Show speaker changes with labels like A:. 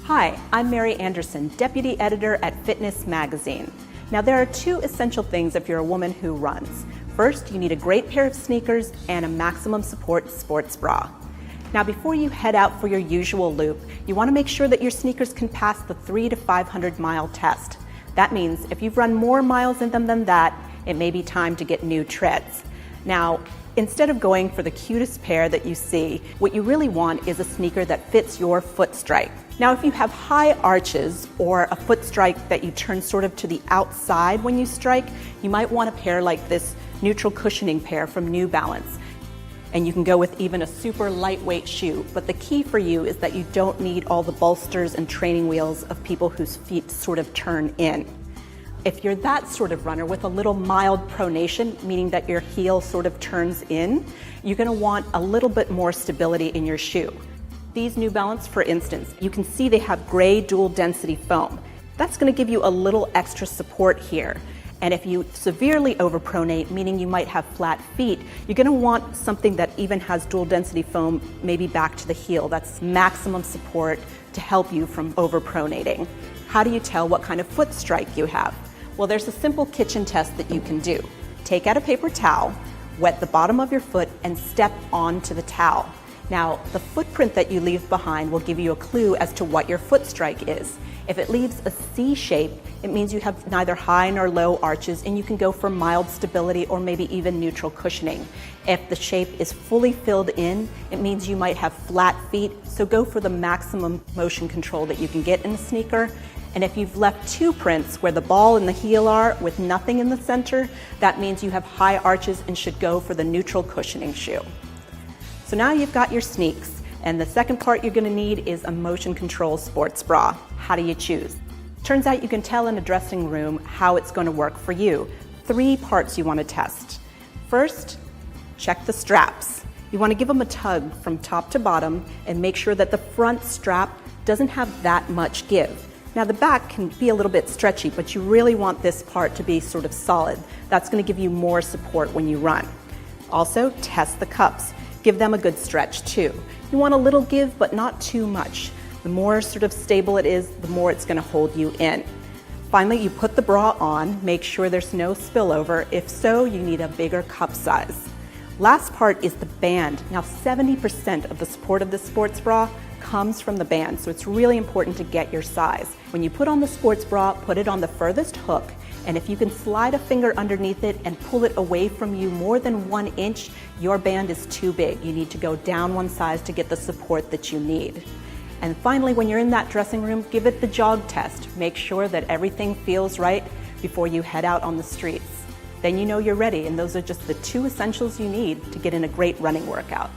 A: Hi, I'm Mary Anderson, Deputy Editor at Fitness Magazine. Now there are two essential things if you're a woman who runs. First, you need a great pair of sneakers and a maximum support sports bra. Now before you head out for your usual loop, you want to make sure that your sneakers can pass the 300 to 500 mile test. That means if you've run more miles in them than that, it may be time to get new treads. Now, instead of going for the cutest pair that you see, what you really want is a sneaker that fits your foot strike. Now, if you have high arches or a foot strike that you turn sort of to the outside when you strike, you might want a pair like this neutral cushioning pair from New Balance. And you can go with even a super lightweight shoe, but the key for you is that you don't need all the bolsters and training wheels of people whose feet sort of turn in. If you're that sort of runner with a little mild pronation, meaning that your heel sort of turns in, you're going to want a little bit more stability in your shoe. These New Balance, for instance, you can see they have gray dual density foam. That's going to give you a little extra support here. And if you severely overpronate, meaning you might have flat feet, you're going to want something that even has dual density foam, maybe back to the heel. That's maximum support to help you from overpronating. How do you tell what kind of foot strike you have? Well, there's a simple kitchen test that you can do. Take out a paper towel, wet the bottom of your foot, and step onto the towel. Now, the footprint that you leave behind will give you a clue as to what your foot strike is. If it leaves a C shape, it means you have neither high nor low arches, and you can go for mild stability or maybe even neutral cushioning. If the shape is fully filled in, it means you might have flat feet, so go for the maximum motion control that you can get in a sneaker. And if you've left two prints where the ball and the heel are with nothing in the center, that means you have high arches and should go for the neutral cushioning shoe. So now you've got your sneaks, and the second part you're going to need is a motion control sports bra. How do you choose? Turns out you can tell in a dressing room how it's going to work for you. 3 parts you want to test. First, check the straps. You want to give them a tug from top to bottom and make sure that the front strap doesn't have that much give. Now the back can be a little bit stretchy, but you really want this part to be sort of solid. That's going to give you more support when you run. Also, test the cups. Give them a good stretch too. You want a little give, but not too much. The more sort of stable it is, the more it's going to hold you in. Finally, you put the bra on, make sure there's no spillover. If so, you need a bigger cup size. Last part is the band. Now 70% of the support of the sports bra comes from the band, so it's really important to get your size. When you put on the sports bra, put it on the furthest hook, and if you can slide a finger underneath it and pull it away from you more than 1 inch, your band is too big. You need to go down 1 size to get the support that you need. And finally, when you're in that dressing room, give it the jog test. Make sure that everything feels right before you head out on the streets. Then you know you're ready, and those are just the 2 essentials you need to get in a great running workout.